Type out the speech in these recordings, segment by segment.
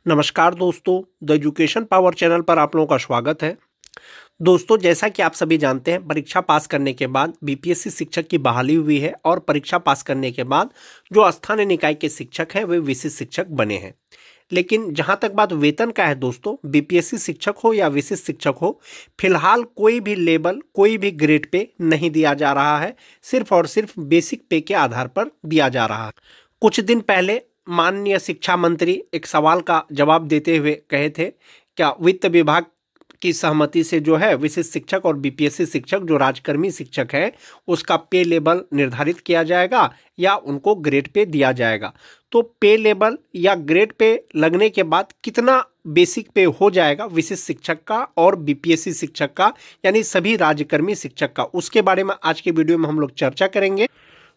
नमस्कार दोस्तों, the education power channel पर आप लोगों का स्वागत है। दोस्तों, जैसा कि आप सभी जानते हैं, परीक्षा पास करने के बाद बीपीएससी शिक्षक की बहाली हुई है और परीक्षा पास करने के बाद जो स्थानीय निकाय के शिक्षक हैं वे विशिष्ट शिक्षक बने हैं। लेकिन जहां तक बात वेतन का है दोस्तों, बीपीएससी शिक्षक हो या विशिष्ट शिक्षक हो, फिलहाल कोई भी लेबल, कोई भी ग्रेड पे नहीं दिया जा रहा है। सिर्फ और सिर्फ बेसिक पे के आधार पर दिया जा रहा है। कुछ दिन पहले माननीय शिक्षा मंत्री एक सवाल का जवाब देते हुए कहे थे, क्या वित्त विभाग की सहमति से जो है विशिष्ट शिक्षक और बीपीएससी शिक्षक जो राजकर्मी शिक्षक है उसका पे लेवल निर्धारित किया जाएगा या उनको ग्रेड पे दिया जाएगा। तो पे लेवल या ग्रेड पे लगने के बाद कितना बेसिक पे हो जाएगा विशिष्ट शिक्षक का और बीपीएससी शिक्षक का, यानी सभी राजकर्मी शिक्षक का, उसके बारे में आज के वीडियो में हम लोग चर्चा करेंगे।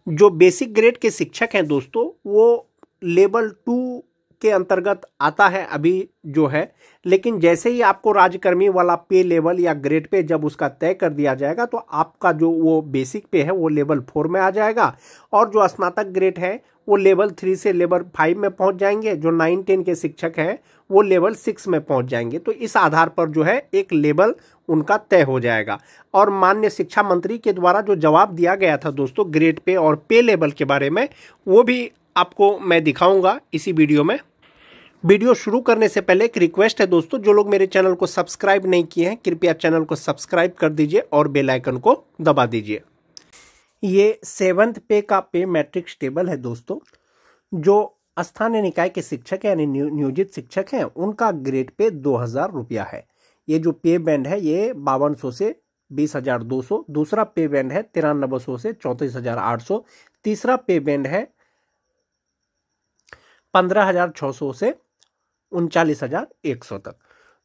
जो बेसिक ग्रेड के शिक्षक हैं दोस्तों, वो लेवल 2 के अंतर्गत आता है अभी जो है, लेकिन जैसे ही आपको राजकर्मी वाला पे लेवल या ग्रेड पे जब उसका तय कर दिया जाएगा तो आपका जो वो बेसिक पे है वो लेवल 4 में आ जाएगा और जो स्नातक ग्रेड है वो लेवल 3 से लेवल 5 में पहुंच जाएंगे। जो 9-10 के शिक्षक हैं वो लेवल 6 में पहुंच जाएंगे। तो इस आधार पर जो है एक लेवल उनका तय हो जाएगा। और माननीय शिक्षा मंत्री के द्वारा जो जवाब दिया गया था दोस्तों ग्रेड पे और पे लेवल के बारे में, वो भी आपको मैं दिखाऊंगा इसी वीडियो में। वीडियो शुरू करने से पहले एक रिक्वेस्ट है दोस्तों, जो लोग मेरे चैनल को सब्सक्राइब नहीं किए हैं कृपया चैनल को सब्सक्राइब कर दीजिए और बेल आइकन को दबा दीजिए। ये 7th पे का पे मैट्रिक्स टेबल है दोस्तों। जो स्थानीय निकाय के शिक्षक यानी नियोजित शिक्षक हैं उनका ग्रेड पे 2000 रुपया है। ये जो पे बैंड है ये 5200 से 20,200, दूसरा पे बैंड है 9300 से 34,800, तीसरा पे बैंड है 15,600 से 39,100 तक।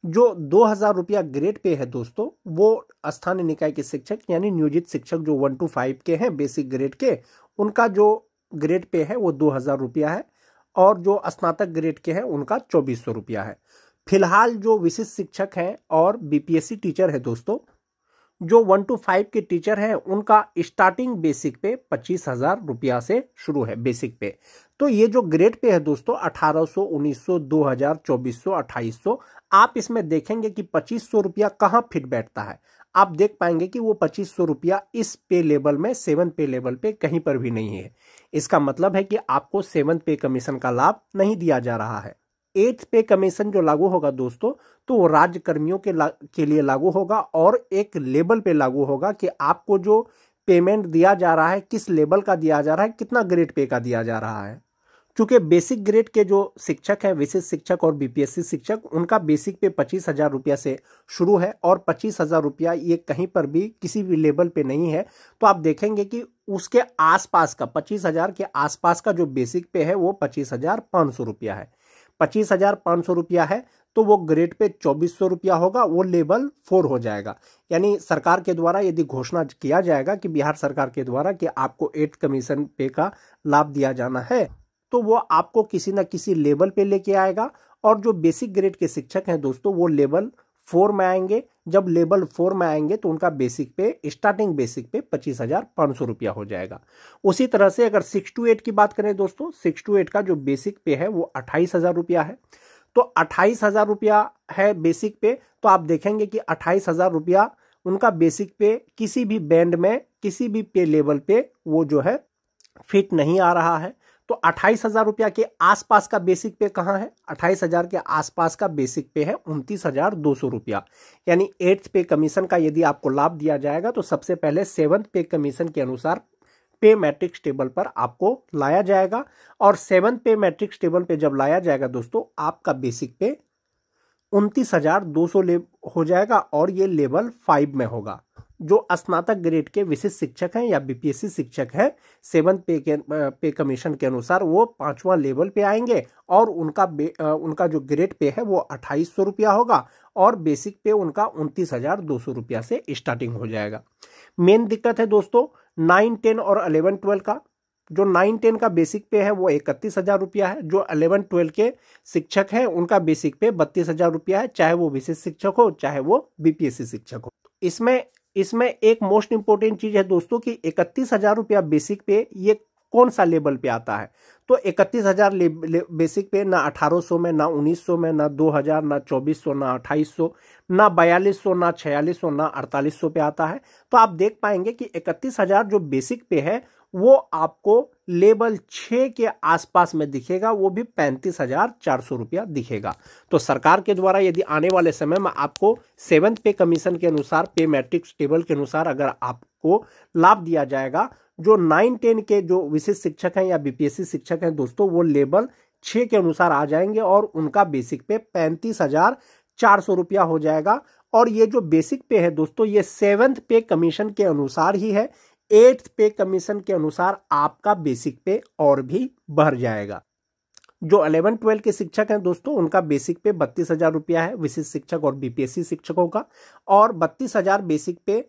जो 2000 रुपया ग्रेड पे है दोस्तों, वो स्थानीय निकाय के शिक्षक यानी नियोजित शिक्षक जो 1 to 5 के हैं बेसिक ग्रेड के, उनका जो ग्रेड पे है वो 2000 रुपया है और जो स्नातक ग्रेड के हैं उनका 2400 रुपया है। फिलहाल जो विशिष्ट शिक्षक हैं और बीपीएससी टीचर है दोस्तों, जो 1 to 5 के टीचर हैं उनका स्टार्टिंग बेसिक पे 25,000 रुपया से शुरू है बेसिक पे। तो ये जो ग्रेड पे है दोस्तों 1800, 1900, 2000, 2400, 2800, आप इसमें देखेंगे कि 2500 रुपया कहाँ फिट बैठता है। आप देख पाएंगे कि वो 2500 रुपया इस पे लेवल में 7 पे लेवल पे कहीं पर भी नहीं है। इसका मतलब है कि आपको 7 पे कमीशन का लाभ नहीं दिया जा रहा है। 8th पे कमीशन जो लागू होगा दोस्तों, तो वो राज्य कर्मियों के लिए लागू होगा और एक लेवल पे लागू होगा कि आपको जो पेमेंट दिया जा रहा है किस लेवल का दिया जा रहा है, कितना ग्रेड पे का दिया जा रहा है। क्योंकि बेसिक ग्रेड के जो शिक्षक हैं विशिष्ट शिक्षक और बीपीएससी शिक्षक, उनका बेसिक पे 25,000 रुपया से शुरू है और 25,000 रुपया ये कहीं पर भी किसी भी लेवल पे नहीं है। तो आप देखेंगे कि उसके आसपास का 25,000 के आसपास का जो बेसिक पे है वो 25,500 रुपया है। 25,500 रुपया है तो वो ग्रेड पे 2400 रुपया होगा, वो लेवल 4 हो जाएगा। यानी सरकार के द्वारा यदि घोषणा किया जाएगा कि बिहार सरकार के द्वारा कि आपको 8 कमीशन पे का लाभ दिया जाना है, तो वो आपको किसी न किसी लेवल पे लेके आएगा। और जो बेसिक ग्रेड के शिक्षक हैं दोस्तों वो लेवल 4 में आएंगे। जब लेवल 4 में आएंगे तो उनका बेसिक पे, स्टार्टिंग बेसिक पे 25,500 रुपया हो जाएगा। उसी तरह से अगर 6 to 8 की बात करें दोस्तों, 6 to 8 का जो बेसिक पे है वो 28,000 रुपया है। तो 28,000 रुपया है बेसिक पे। तो आप देखेंगे कि 28,000 रुपया उनका बेसिक पे किसी भी बैंड में, किसी भी पे लेवल पे वो जो है फिट नहीं आ रहा है। तो 28,000 रुपया के आसपास का बेसिक पे कहाँ है? 28,000 के आसपास का बेसिक पे है 29,200 रुपया। यानी 8th पे कमीशन का यदि आपको लाभ दिया जाएगा तो सबसे पहले 7th पे कमीशन के अनुसार पे मैट्रिक्स टेबल पर आपको लाया जाएगा। और 7th पे मैट्रिक्स टेबल पे जब लाया जाएगा दोस्तों, आपका बेसिक पे 29,200 हो जाएगा और ये लेवल 5 में होगा। जो स्नातक ग्रेड के विशिष्ट शिक्षक हैं या बीपीएससी शिक्षक हैं 7th पे कमीशन के अनुसार वो 5वां लेवल पे आएंगे और उनका जो ग्रेड पे है वो 2800 रुपया होगा और बेसिक पे उनका 29,200 रुपया से स्टार्टिंग हो जाएगा। मेन दिक्कत है दोस्तों 9, 10 और 11, 12 का। जो 9, 10 का बेसिक पे है वो 31,000 रुपया है। जो 11, 12 के शिक्षक हैं उनका बेसिक पे 32,000 रुपया है, चाहे वो विशिष्ट शिक्षक हो चाहे वो बीपीएससी शिक्षक हो। इसमें एक मोस्ट इंपोर्टेंट चीज है दोस्तों कि 31,000 रुपया बेसिक पे ये कौन सा लेवल पे आता है? तो 31,000 बेसिक पे ना 1800 में, ना 1900 में, ना 2000, ना 2400, ना 2800, ना 4200, ना 4600, ना 4800 पे आता है। तो आप देख पाएंगे कि 31,000 जो बेसिक पे है वो आपको लेवल 6 के आसपास में दिखेगा, वो भी 35,400 रुपया दिखेगा। तो सरकार के द्वारा यदि आने वाले समय में आपको 7th पे कमीशन के अनुसार, पे मैट्रिक्स टेबल के अनुसार अगर आपको लाभ दिया जाएगा, जो 9-10 के जो विशिष्ट शिक्षक हैं या बीपीएससी शिक्षक हैं दोस्तों, वो लेवल 6 के अनुसार आ जाएंगे और उनका बेसिक पे 35,400 रुपया हो जाएगा। और ये जो बेसिक पे है दोस्तों, ये 7th पे कमीशन के अनुसार ही है। 8th पे कमीशन के अनुसार आपका बेसिक पे और भी बढ़ जाएगा। जो 11-12 के शिक्षक हैं दोस्तों, उनका बेसिक पे 32,000 रुपया है, विशिष्ट शिक्षक और बीपीएससी शिक्षकों का। और 32,000 बेसिक पे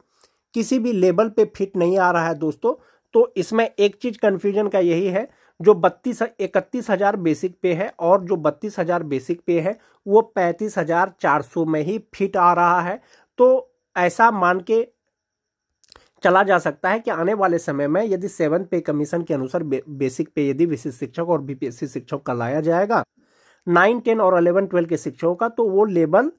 किसी भी लेवल पे फिट नहीं आ रहा है दोस्तों। तो इसमें एक चीज कंफ्यूजन का यही है, जो 31,000 बेसिक पे है और जो 32,000 बेसिक पे है वो 35,400 में ही फिट आ रहा है। तो ऐसा मान के चला जा सकता है कि आने वाले समय में यदि 7th पे कमीशन के अनुसार बेसिक पे यदि विशिष्ट शिक्षक और बीपीएससी शिक्षक का लाया जाएगा, 9, 10 और 11-12 के शिक्षकों का, तो वो लेवल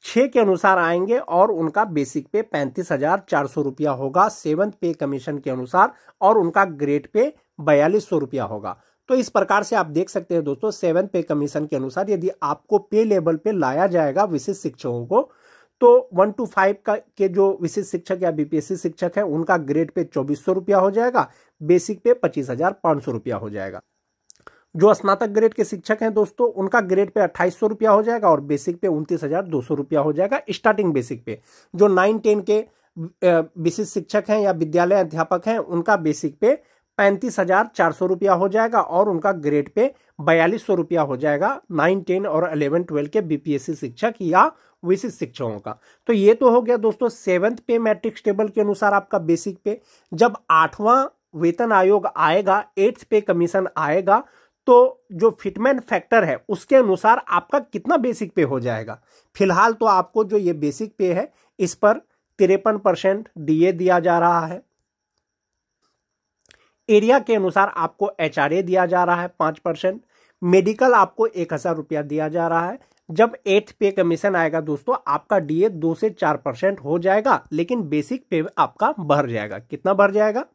6 के अनुसार आएंगे और उनका बेसिक पे 35,400 रुपया होगा 7th पे कमीशन के अनुसार, और उनका ग्रेड पे 4200 रुपया होगा। तो इस प्रकार से आप देख सकते हैं दोस्तों, 7th पे कमीशन के अनुसार यदि आपको पे लेवल पे लाया जाएगा विशिष्ट शिक्षकों को, तो 1 to 5 का के जो विशिष्ट शिक्षक या बीपीएससी शिक्षक है उनका ग्रेड पे 2400 रुपया हो जाएगा, बेसिक पे 25,500 रुपया हो जाएगा। जो स्नातक ग्रेड के शिक्षक हैं दोस्तों, उनका ग्रेड पे 2800 रुपया हो जाएगा और बेसिक पे 29,200 रुपया हो जाएगा स्टार्टिंग बेसिक पे। जो 9-10 के विशिष्ट शिक्षक हैं या विद्यालय अध्यापक हैं, उनका बेसिक पे 35,400 रुपया हो जाएगा और उनका ग्रेड पे 4200 रुपया हो जाएगा 9, 10 और 11-12 के बीपीएससी शिक्षक या विशिष्ट शिक्षकों का। तो ये तो हो गया दोस्तों 7th पे मैट्रिक्स टेबल के अनुसार आपका बेसिक पे। जब 8वां वेतन आयोग आएगा, 8th पे कमीशन आएगा, तो जो फिटमेंट फैक्टर है उसके अनुसार आपका कितना बेसिक पे हो जाएगा। फिलहाल तो आपको जो ये बेसिक पे है इस पर 53% डीए दिया जा रहा है। एरिया के अनुसार आपको एचआरए दिया जा रहा है 5%। मेडिकल आपको 1,000 रुपया दिया जा रहा है। जब 8th पे कमीशन आएगा दोस्तों, आपका डीए 2 से 4% हो जाएगा, लेकिन बेसिक पे आपका बढ़ जाएगा। कितना बढ़ जाएगा?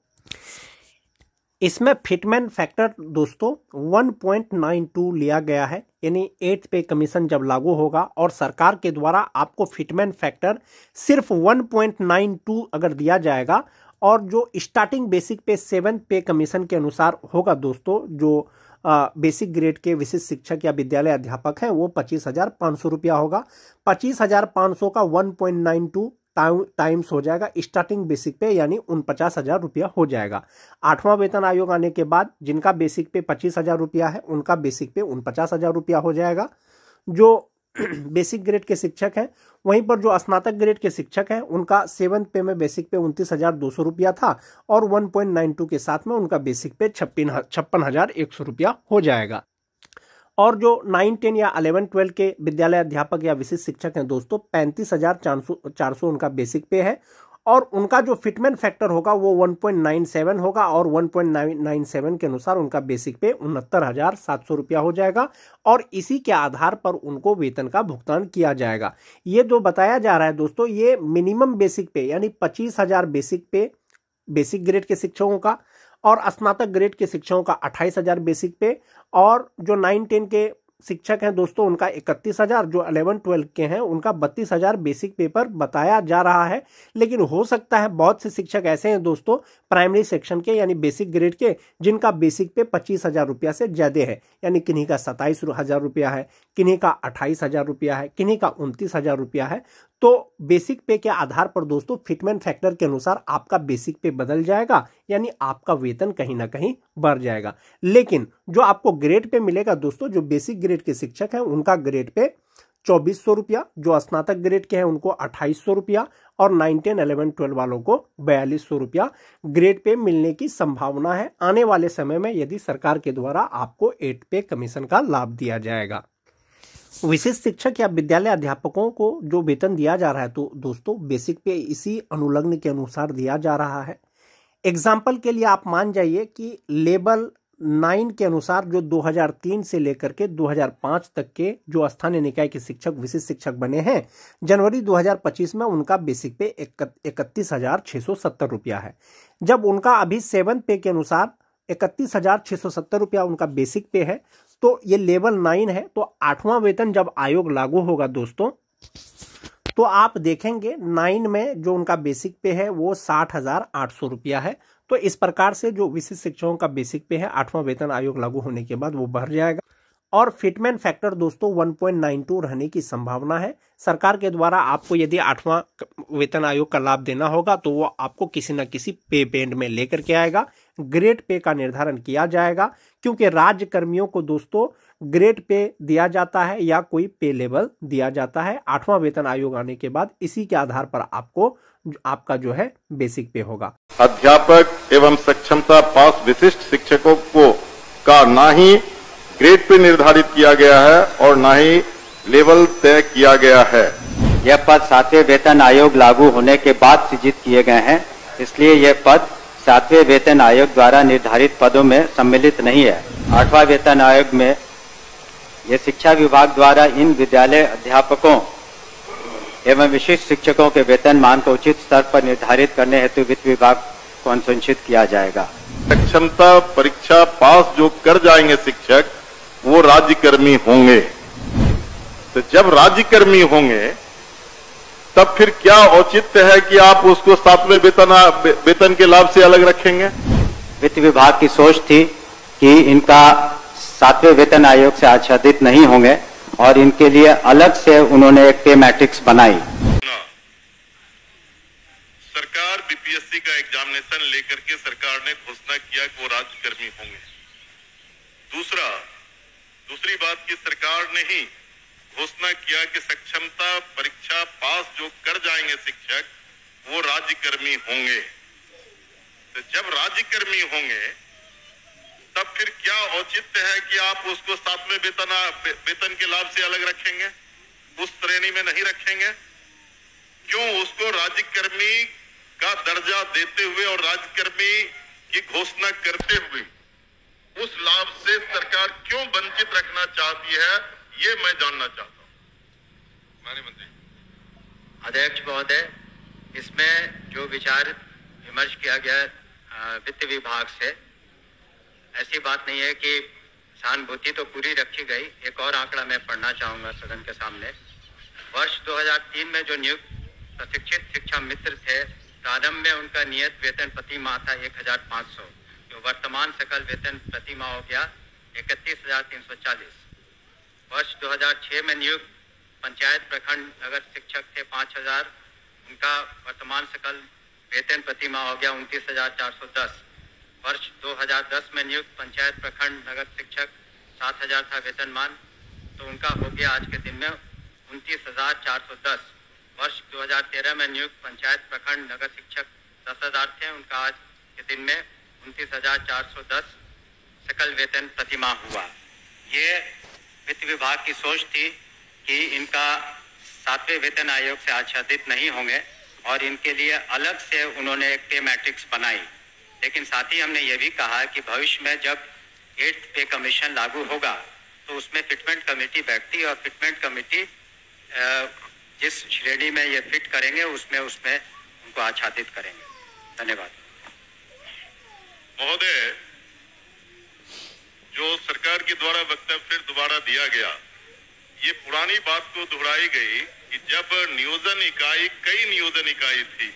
इसमें फिटमेंट फैक्टर दोस्तों 1.92 लिया गया है, यानी 8th पे कमीशन जब लागू होगा और सरकार के द्वारा आपको फिटमेंट फैक्टर सिर्फ 1.92 अगर दिया जाएगा, और जो स्टार्टिंग बेसिक पे 7th पे कमीशन के अनुसार होगा दोस्तों, जो बेसिक ग्रेड के विशिष्ट शिक्षक या विद्यालय अध्यापक हैं, वो 25,500 रुपया होगा। 25,500 का 1.92 टाइम्स हो जाएगा स्टार्टिंग बेसिक पे, यानी 49,000 रुपया हो जाएगा। 8वां वेतन आयोग आने के बाद जिनका बेसिक पे 25,000 रुपया है, उनका बेसिक पे 49,000 रुपया हो जाएगा। जो बेसिक ग्रेड के शिक्षक हैं, वहीं पर जो स्नातक ग्रेड के शिक्षक हैं, उनका 7th पे में बेसिक पे 29,200 रुपया था और 1.92 के साथ में उनका बेसिक पे 56,100 रुपया हो जाएगा। और जो 9, 10 या 11-12 के विद्यालय अध्यापक या विशिष्ट शिक्षक हैं दोस्तों, 35,400 उनका बेसिक पे है और उनका जो फिटमेंट फैक्टर होगा वो 1.97 होगा और 1.97 के अनुसार उनका बेसिक पे 69,700 रुपया हो जाएगा और इसी के आधार पर उनको वेतन का भुगतान किया जाएगा। ये जो बताया जा रहा है दोस्तों, ये मिनिमम बेसिक पे यानी 25,000 बेसिक पे बेसिक ग्रेड के शिक्षकों का, और स्नातक ग्रेड के शिक्षकों का 28,000 बेसिक पे, और जो 9, 10 के शिक्षक हैं दोस्तों उनका 31,000, जो 11-12 के हैं उनका 32,000 बेसिक पे पर बताया जा रहा है। लेकिन हो सकता है बहुत से शिक्षक ऐसे हैं दोस्तों प्राइमरी सेक्शन के यानी बेसिक ग्रेड के, जिनका बेसिक पे 25,000 रुपया से ज्यादा है, यानी किन्हीं का 27,000 रुपया है, किन्हीं का 28,000 रुपया है, किन्हीं का 29,000 रुपया है। तो बेसिक पे के आधार पर दोस्तों फिटमेंट फैक्टर के अनुसार आपका बेसिक पे बदल जाएगा, यानी आपका वेतन कहीं ना कहीं बढ़ जाएगा। लेकिन जो आपको ग्रेड पे मिलेगा दोस्तों, जो बेसिक ग्रेड के शिक्षक हैं उनका ग्रेड पे 2,400 रुपया, जो स्नातक ग्रेड के हैं उनको 2,800 रुपया और 9, 10, 11, 12 वालों को 4,200 रुपया ग्रेड पे मिलने की संभावना है आने वाले समय में, यदि सरकार के द्वारा आपको 8 पे कमीशन का लाभ दिया जाएगा। विशिष्ट शिक्षक या विद्यालय अध्यापकों को जो वेतन दिया जा रहा है तो दोस्तों बेसिक पे इसी अनुलग्न के अनुसार दिया जा रहा है। एग्जाम्पल के लिए आप मान जाइए कि लेवल 9 के अनुसार जो 2003 से लेकर के 2005 तक के जो स्थानीय निकाय के शिक्षक विशिष्ट शिक्षक बने हैं, जनवरी 2025 में उनका बेसिक पे 31,670 रुपया है। जब उनका अभी 7th पे के अनुसार 31,670 रुपया उनका बेसिक पे है, तो ये लेवल 9 है। तो 8वां वेतन जब आयोग लागू होगा दोस्तों, तो आप देखेंगे 9 में जो उनका बेसिक पे है वो 60,800 रुपया है। तो इस प्रकार से जो विशिष्ट शिक्षकों का बेसिक पे है 8वां वेतन आयोग लागू होने के बाद वो बढ़ जाएगा। और फिटमेंट फैक्टर दोस्तों 1.92 रहने की संभावना है। सरकार के द्वारा आपको यदि 8वां वेतन आयोग का लाभ देना होगा तो वो आपको किसी न किसी पे बैंड में लेकर के आएगा। ग्रेड पे का निर्धारण किया जाएगा, क्योंकि राज्य कर्मियों को दोस्तों ग्रेड पे दिया जाता है या कोई पे लेवल दिया जाता है। 8वां वेतन आयोग आने के बाद इसी के आधार पर आपको आपका जो है बेसिक पे होगा। अध्यापक एवं सक्षमता पास विशिष्ट शिक्षकों को का ना ही ग्रेड पे निर्धारित किया गया है और ना ही लेवल तय किया गया है। यह पद 7वें वेतन आयोग लागू होने के बाद सृजित किए गए हैं, इसलिए यह पद 7वें वेतन आयोग द्वारा निर्धारित पदों में सम्मिलित नहीं है। 8वां वेतन आयोग में यह शिक्षा विभाग द्वारा इन विद्यालय अध्यापकों एवं विशिष्ट शिक्षकों के वेतन मान को उचित स्तर पर निर्धारित करने हेतु वित्त विभाग को अनुशंसित किया जाएगा। सक्षमता परीक्षा पास जो कर जाएंगे शिक्षक वो राज्यकर्मी होंगे। तो जब राज्यकर्मी होंगे तब फिर क्या औचित्य है कि आप उसको 7वें वेतन के लाभ से अलग रखेंगे? वित्त विभाग की सोच थी कि इनका 7वें वेतन आयोग से आच्छादित नहीं होंगे और इनके लिए अलग से उन्होंने एक पे मैट्रिक्स बनाई। सरकार बीपीएससी का एग्जामिनेशन लेकर के सरकार ने घोषणा किया कि वो राज्यकर्मी होंगे। दूसरी बात की सरकार ने ही घोषणा किया कि सक्षमता परीक्षा पास जो कर जाएंगे शिक्षक वो राज्यकर्मी होंगे। तो जब राज्यकर्मी होंगे तब फिर क्या औचित्य है कि आप उसको 7वें वेतन के लाभ से अलग रखेंगे, उस श्रेणी में नहीं रखेंगे? क्यों उसको राज्यकर्मी का दर्जा देते हुए और राज्यकर्मी की घोषणा करते हुए उस लाभ से सरकार क्यों वंचित रखना चाहती है, ये मैं जानना चाहता हूं। माननीय मंत्री। अध्यक्ष महोदय, इसमें जो विचार विमर्श किया गया वित्त विभाग से, ऐसी बात नहीं है कि सहानुभूति तो पूरी रखी गई। एक और आंकड़ा मैं पढ़ना चाहूंगा सदन के सामने। वर्ष 2003 में जो नियुक्त प्रशिक्षित शिक्षा मित्र थे, प्रारंभ में उनका नियत वेतन प्रति माह था 1,500, जो वर्तमान सकल वेतन प्रति माह हो गया 31,340। वर्ष 2006 में नियुक्त पंचायत प्रखंड नगर शिक्षक थे 5,000, उनका वर्तमान सकल वेतन प्रति माह हो गया 29,410। वर्ष 2010 में नियुक्त पंचायत प्रखंड नगर शिक्षक 7,000 था वेतनमान, तो उनका हो गया आज के दिन में 29,410। वर्ष 2013 में नियुक्त पंचायत प्रखंड नगर शिक्षक 10,000 थे, उनका आज के दिन में 29,410 सकल वेतन प्रतिमाह हुआ। ये वित्त विभाग की सोच थी कि इनका 7वें वेतन आयोग से आच्छादित नहीं होंगे और इनके लिए अलग से उन्होंने एक पे मैट्रिक्स बनाई। लेकिन साथ ही हमने ये भी कहा कि भविष्य में जब 8th पे कमीशन लागू होगा तो उसमें फिटमेंट कमेटी बैठती है और फिटमेंट कमेटी जिस श्रेणी में ये फिट करेंगे उसमें उनको आच्छादित करेंगे। धन्यवाद। महोदय, जो सरकार के द्वारा वक्तव्य फिर दोबारा दिया गया, ये पुरानी बात को दोहराई गई कि जब नियोजन इकाई कई नियोजन इकाई थी,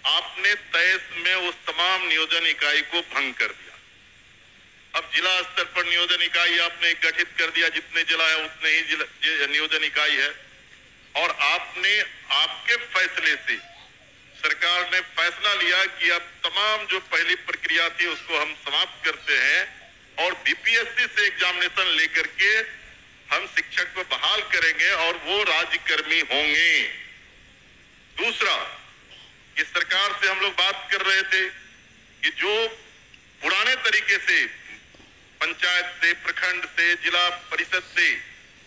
आपने तय में उस तमाम नियोजन इकाई को भंग कर दिया। अब जिला स्तर पर नियोजन इकाई आपने गठित कर दिया, जितने जिला है उतने ही नियोजन इकाई है। और आपने आपके फैसले से सरकार ने फैसला लिया कि अब तमाम जो पहली प्रक्रिया थी उसको हम समाप्त करते हैं और बीपीएससी से एग्जामिनेशन लेकर के हम शिक्षक को बहाल करेंगे और वो राज्यकर्मी होंगे। दूसरा, इस सरकार से हम लोग बात कर रहे थे कि जो पुराने तरीके से पंचायत से, प्रखंड से, जिला परिषद से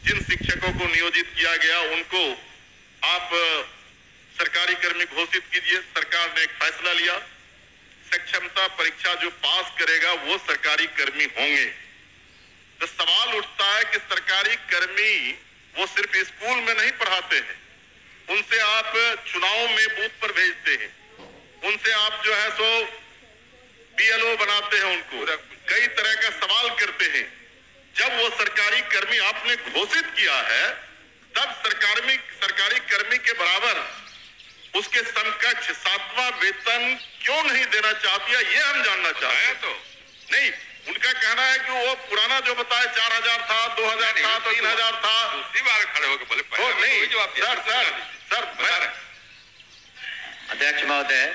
जिन शिक्षकों को नियोजित किया गया उनको आप सरकारी कर्मी घोषित कीजिए। सरकार ने एक फैसला लिया। सक्षमता परीक्षा जो पास करेगा वो सरकारी कर्मी होंगे। तो सवाल उठता है कि सरकारी कर्मी वो सिर्फ स्कूल में नहीं पढ़ाते हैं, उनसे आप चुनाव में बूथ पर भेजते हैं, उनसे आप जो है सो BLO बनाते हैं, उनको कई तरह का सवाल करते हैं। जब वो सरकारी कर्मी आपने घोषित किया है, तब सरकारी कर्मी के बराबर उसके समकक्ष 7वां वेतन क्यों नहीं देना चाहती है, ये हम जानना चाहते हैं। तो नहीं, उनका कहना है कि वो पुराना जो बताया 4000 था, 2000 था, 3000 था। दूसरी बार खड़े होकर बोले नहीं सर बता रहे। अध्यक्ष महोदय,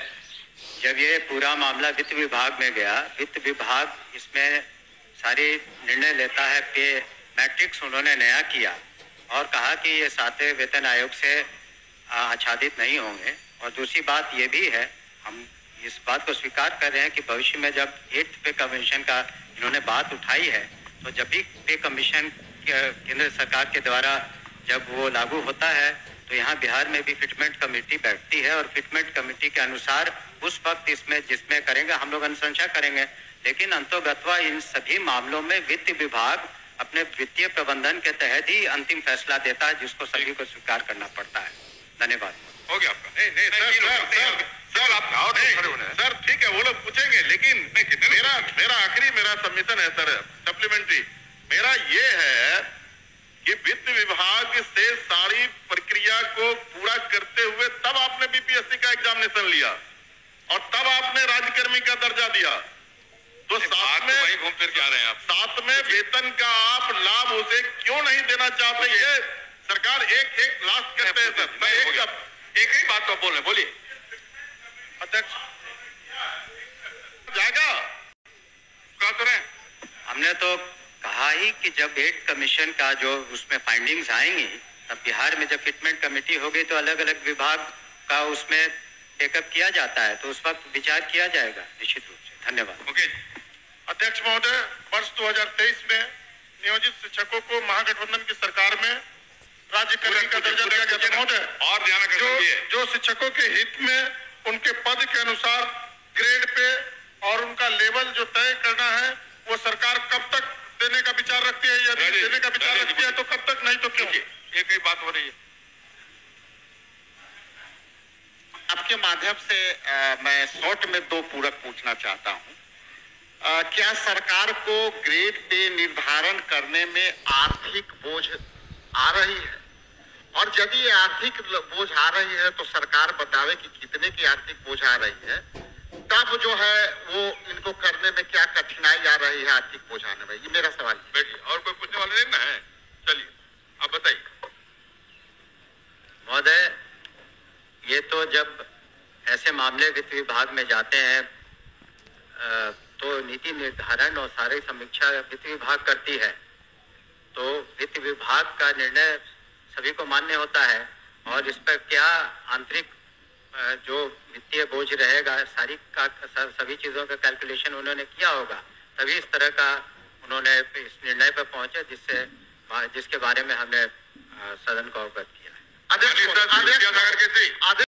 जब ये पूरा मामला वित्त विभाग में गया, वित्त विभाग इसमें सारी निर्णय लेता है। पे मैट्रिक्स उन्होंने नया किया और कहा कि ये 7वें वेतन आयोग से आच्छादित नहीं होंगे। और दूसरी बात ये भी है, हम इस बात को स्वीकार कर रहे हैं कि भविष्य में जब 8th पे कमीशन का इन्होंने बात उठाई है, तो जब भी पे कमीशन केंद्र सरकार के द्वारा जब वो लागू होता है, तो यहाँ बिहार में भी फिटमेंट कमेटी बैठती है और फिटमेंट कमेटी के अनुसार उस वक्त इसमें जिसमें करेंगे हम लोग अनुशंसा करेंगे। लेकिन अंतोगत्वा इन सभी मामलों में वित्त विभाग अपने वित्तीय प्रबंधन के तहत ही अंतिम फैसला देता है, जिसको सभी को स्वीकार करना पड़ता है। धन्यवाद। हो गया आपका? सर ठीक है, वो लोग पूछेंगे, लेकिन मेरा सबमिशन है सर, सप्लीमेंट्री मेरा ये है कि वित्त विभाग से सारी प्रक्रिया को पूरा करते हुए तब आपने BPSC का एग्जामिनेशन लिया और तब आपने राज्यकर्मी का दर्जा दिया। तो साथ में वही घूम फिर के आ रहे हैं आप। साथ में वेतन का आप लाभ उसे क्यों नहीं देना चाहते? ये सरकार एक लास्ट करते हैं सर। मैं एक ही बात को बोल रहे, बोलिए अध्यक्ष। जाएगा क्या करें? हमने तो कहा ही कि जब 8th कमीशन का जो उसमें फाइंडिंग्स आएंगी, तब बिहार में जब फिटमेंट कमेटी होगी तो अलग अलग विभाग का उसमें टेकअप किया जाता है, तो उस वक्त विचार किया जाएगा निश्चित रूप से। धन्यवाद। ओके अध्यक्ष महोदय, वर्ष 2023 में नियोजित शिक्षकों को महागठबंधन की सरकार में राज्य कर्मी का दर्जा दिया गया था महोदय। और ध्यान जो शिक्षकों के हित में उनके पद के अनुसार ग्रेड पे और उनका लेवल जो तय करना है, वो सरकार कब तक देने का विचार रखती है? यदि देने का विचार रखती है तो कब तक, नहीं तो क्यों? एक ही बात हो रही है। आपके माध्यम से मैं शॉर्ट में 2 पूरक पूछना चाहता हूं। क्या सरकार को ग्रेड पे निर्धारण करने में आर्थिक बोझ आ रही है? और यदि ये आर्थिक बोझ आ रही है तो सरकार बतावे कि कितने की आर्थिक बोझ आ रही है, तब जो है वो इनको करने में क्या कठिनाई आ रही है आर्थिक बोझ आने में? ये मेरा सवाल। बैठिए, और कोई पूछने वाले नहीं ना है? चलिए आप बताइए। महोदय, ये तो जब ऐसे मामले वित्त विभाग में जाते हैं तो नीति निर्धारण और सारी समीक्षा वित्त विभाग करती है, तो वित्त विभाग का निर्णय सभी को मान्य होता है और इस पर क्या आंतरिक जो वित्तीय बोझ रहेगा सभी चीजों का कैलकुलेशन उन्होंने किया होगा, तभी इस तरह का उन्होंने इस निर्णय पर पहुंचे जिसके बारे में हमने सदन को अवगत किया है।